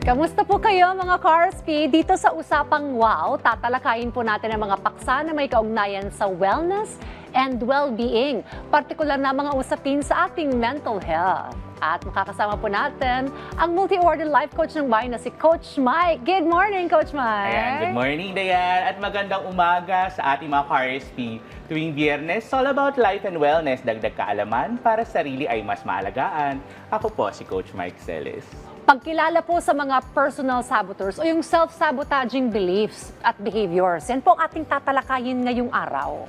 Kamusta po kayo mga Carsp? Dito sa Usapang Wow, tatalakayin po natin ang mga paksa na may kaugnayan sa wellness and well-being, partikular na mga usapin sa ating mental health. At makakasama po natin ang multi-awarded life coach ng bayan na si Coach Mike. Good morning, Coach Mike! Ayan, good morning, Dayan. At magandang umaga sa ating mga Carsp. Tuwing Biyernes, all about life and wellness. Dagdag kaalaman para sarili ay mas maalagaan. Ako po si Coach Mike Celis. Pagkilala po sa mga personal saboteurs o yung self-sabotaging beliefs at behaviors. Yan po ang ating tatalakayin ngayong araw.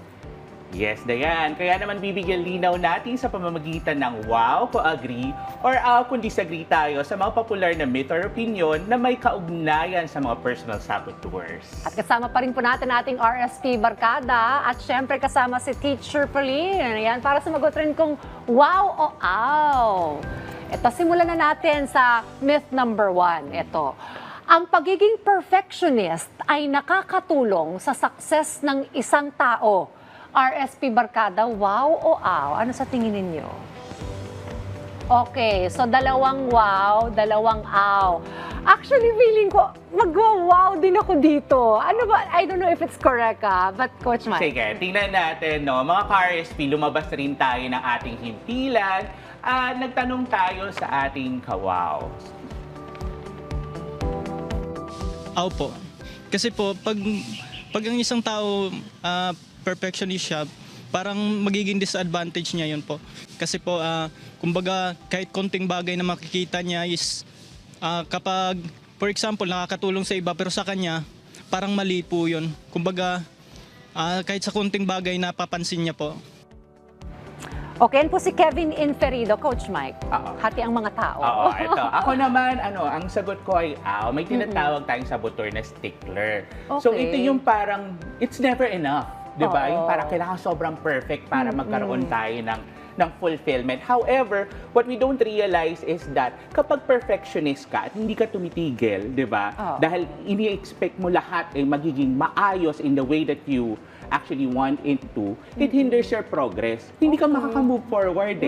Yes, Dayan. Kaya naman bibigyan linaw natin sa pamamagitan ng wow kung agree or kung disagree tayo sa mga popular na myth or opinion na may kaugnayan sa mga personal saboteurs. At kasama pa rin po natin ating RSP Barkada at syempre kasama si Teacher Pauline. Yan, para sumagot rin kung wow o aw. Ito, simulan na natin sa myth number 1. Ito, ang pagiging perfectionist ay nakakatulong sa success ng isang tao. RSP Barkada, wow o aw? Ano sa tingin ninyo? Okay, so dalawang wow, dalawang aw. Actually, feeling ko, mag-wow din ako dito. Ano ba? I don't know if it's correct, but Coach Mike. Sige, tingnan natin, no? Mga Carsp, lumabas rin tayo ng ating himpilan at nagtanong tayo sa ating kawaw. Aw po. Kasi po, pag ang isang tao perfectionist siya, parang magiging disadvantage niya yun po. Kasi po, kumbaga, kahit konting bagay na makikita niya is, kapag, for example, nakakatulong sa iba, pero sa kanya, parang mali po yun. Kumbaga, kahit sa konting bagay na papansin niya po. Okay, yan po si Kevin Inferido, Coach Mike. Hati ang mga tao. Oo, ito. Ako naman, ang sagot ko ay, may tinatawag tayong saboteur na stickler. So, Okay. ito yung parang, it's never enough. Diba? Oo. Yung parang kailangan sobrang perfect para magkaroon tayo ng fulfillment. However, what we don't realize is that kapag perfectionist ka at hindi ka tumitigil, di ba? Oo. Dahil ini-expect mo lahat ay magiging maayos in the way that you actually want it to, it hinders your progress. Hindi ka makaka-move forward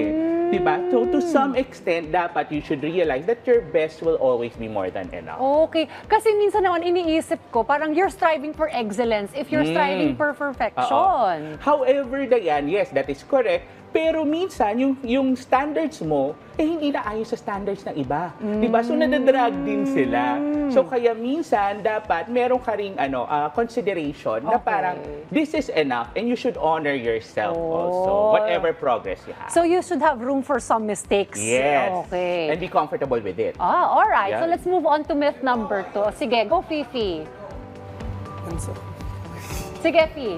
di ba? So to some extent, dapat you should realize that your best will always be more than enough. Okay. Kasi minsan naman iniisip ko, parang you're striving for excellence if you're striving for perfection. However, Dayan, yes, that is correct. Pero minsan, yung standards mo, hindi na ayon sa standards ng iba. Diba? So, nadadrag din sila. So, kaya minsan, dapat meron ka ring consideration na parang, this is enough and you should honor yourself also, whatever progress you have. So you should have room for some mistakes. Yes. Okay. And be comfortable with it. All right. Yeah. So let's move on to myth number 2. Sige, go Fifi. Sige, Fi.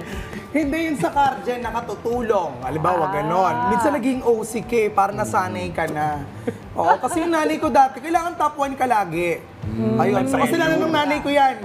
Hindi yun sa car dyan nakatutulong. Halimbawa, ganon. Minsan naging OCK, para nasanay ka na. Oo, kasi yung nanay ko dati, kailangan top 1 ka lagi. Ayun, so kasalanan ng nanay ko yan.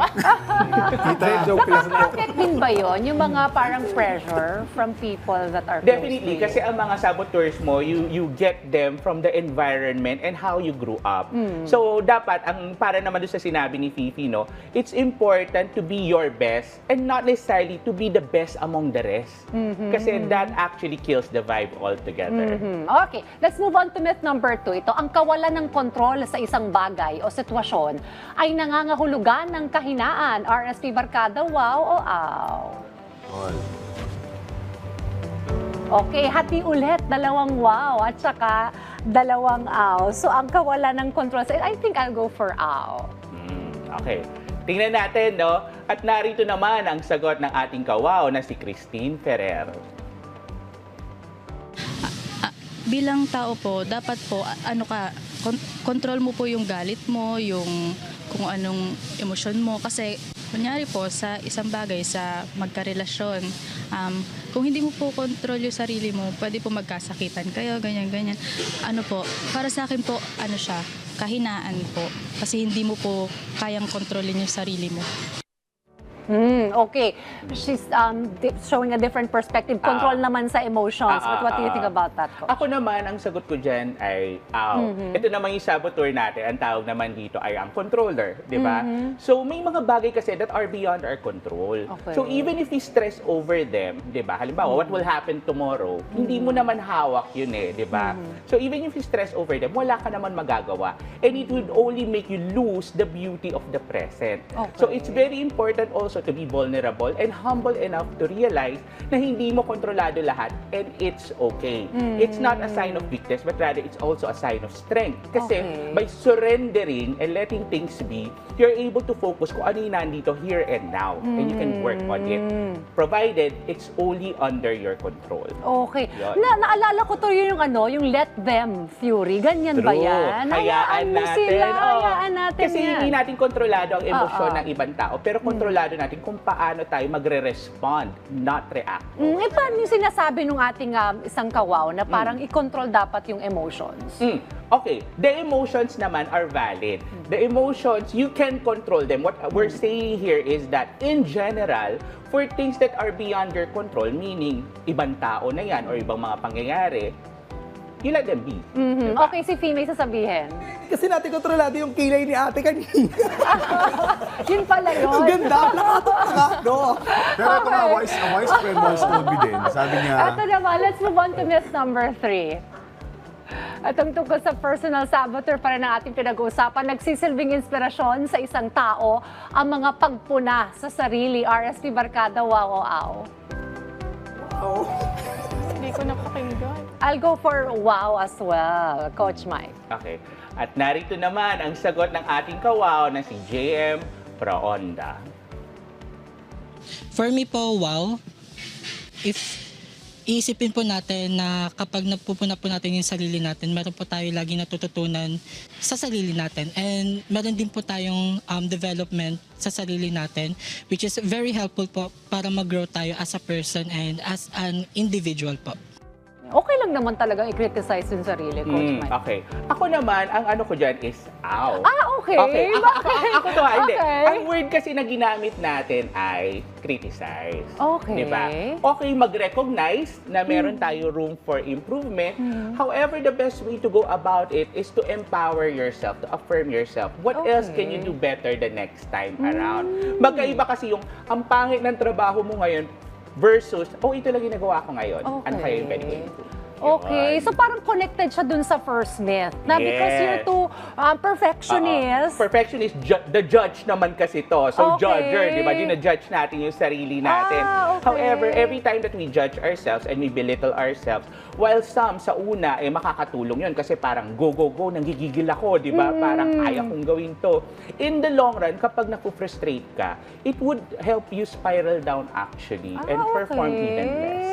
Joke lang po. Effect din ba yun? Yung mga parang pressure from people that are Definitely, close to kasi you? ang mga saboteurs mo, you get them from the environment and how you grew up. So, dapat, para naman doon sa sinabi ni Fifi, no, it's important to be your best and not necessarily to be the best among the rest. Kasi that actually kills the vibe altogether. Okay, let's move on to myth number 2. Ito, ang kawalan ng kontrol sa isang bagay o sitwasyon ay nangangahulugan ng kahinaan. RSP Barkada, wow o aw? Okay, hati ulit. Dalawang wow at saka dalawang aw. So, ang kawalan ng kontrol sa I think I'll go for aw. Okay. Tingnan natin, no? At narito naman ang sagot ng ating kawaw na si Christine Ferrer. Bilang tao po, dapat po, control mo po yung galit mo, yung kung anong emosyon mo. Kasi, kunyari po, sa isang bagay, sa magkarelasyon, kung hindi mo po control yung sarili mo, pwede po magkasakitan kayo, ganyan. Para sa akin po, kahinaan po. Kasi hindi mo po kayang kontrolin yung sarili mo. Okay. She's showing a different perspective. Control naman sa emotions. But what do you think about that, Coach? Ako naman, ang sagot ko dyan ay, ito naman yung saboteur natin. Ang tawag naman dito ay ang controller, di ba? So, may mga bagay kasi that are beyond our control. Okay. So, even if we stress over them, di ba? Halimbawa, what will happen tomorrow? Hindi mo naman hawak yun eh, di ba? So, even if you stress over them, wala ka naman magagawa. And it would only make you lose the beauty of the present. Okay. So, it's very important also to be vulnerable and humble enough to realize na hindi mo kontrolado lahat and it's okay. It's not a sign of weakness, but rather it's also a sign of strength. Kasi Okay. by surrendering and letting things be, you're able to focus kung ano yung nandito here and now. And you can work on it. Provided it's only under your control. Okay. Yun. Naalala ko to yung yung let them fury. Ganyan ba yan? Hayaan mo natin. sila. Oo. Hayaan natin Kasi yan. hindi natin kontrolado ang emosyon ng ibang tao, pero kontrolado natin kung paano tayo magre-respond, not react. Paano yung sinasabi nung ating isang kawaw na parang i-control dapat yung emotions? Okay, the emotions naman are valid. The emotions, you can control them. What we're saying here is that in general, for things that are beyond your control, meaning ibang tao na yan or ibang mga pangyayari, you let them be. Diba? Okay, si Fee may sasabihin. Kasi natin kontrolado yung kilay ni ate kanina. Yun pala yun. Ang ganda, plakado. Pero ito nga, a wise friend once told me din. Sabi niya, Ito naman, let's move on to myth number 3. Atong tungkol sa personal saboteur pa rin ang ating pinag-uusapan. Nagsisilbing inspirasyon sa isang tao ang mga pagpuna sa sarili. RSP Barkada, wow. Hindi ko napakinggan. I'll go for wow as well, Coach Mike. Okay. At narito naman ang sagot ng ating kawaw na si JM Praonda. For me po, wow. If iisipin po natin na kapag napupuna po natin yung sarili natin, meron po tayo lagi natututunan sa sarili natin. And meron din po tayong development sa sarili natin, which is very helpful po para mag-grow tayo as a person and as an individual po. Okay lang naman talagang i-criticize yung sarili, Coach Mike. Okay. Ako naman, ang ano ko dyan is ow. Okay. Okay. Ako to ha, hindi. Okay. Ang word kasi na ginamit natin ay criticize. Okay. Diba? Okay mag-recognize na meron tayo room for improvement. However, the best way to go about it is to empower yourself, to affirm yourself. What else can you do better the next time around? Magkaiba kasi yung ang pangit ng trabaho mo ngayon versus, ito lang ginagawa ko ngayon. Ano kaya yung pwede ko improve? Okay, Yun. so parang connected siya dun sa first myth. Na because you're too perfectionist. Perfectionist, the judge naman kasi to. So, Okay. judger, di ba? Gina-judge natin yung sarili natin. Okay. However, every time that we judge ourselves and we belittle ourselves, while some sa una, makakatulong yun kasi parang go, nanggigigil ako, di ba? Parang kaya kong gawin to. In the long run, kapag napu-frustrate ka, it would help you spiral down actually and perform even less.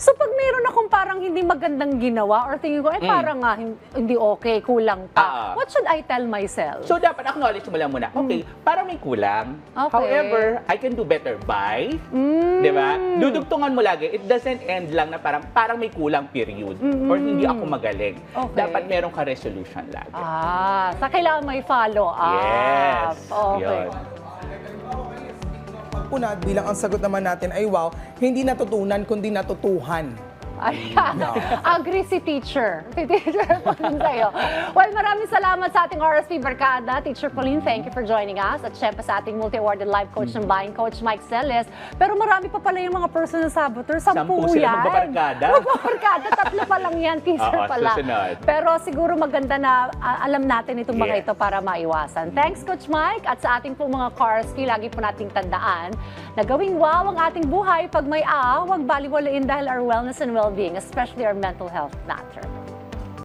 So pag mayroon akong parang hindi magandang ginawa or tingin ko, parang hindi okay, kulang pa. What should I tell myself? So, dapat acknowledge mo lang muna, okay, parang may kulang. Okay. However, I can do better by, di ba? Dudugtungan mo lagi. It doesn't end lang na parang may kulang period or hindi ako magaling. Okay. Dapat meron ka resolution lagi. Sa kailangan may follow up. Yes. Okay. Yun. Pagpuna, bilang ang sagot naman natin ay wow, hindi natutunan kundi natutuhan. Ayan. Agree si teacher. Si teacher Pauline sa'yo. Well, maraming salamat sa ating RSP Barkada. Teacher Pauline, thank you for joining us. At syempre sa ating multi-awarded life coach ng bayan, Coach Mike Celes. Pero marami pa pala yung mga personal saboteur. 10 sila yan. magbabarkada. Magbabarkada. 3 pa lang yan, teacher Oo, pala. susunod. Pero siguro maganda na alam natin itong mga Yes. ito para maiwasan. Thanks, Coach Mike. At sa ating po mga RSP, lagi po nating tandaan na gawing wow ang ating buhay. Pag may huwag baliwalain dahil our wellness and well-being, especially our mental health, matter.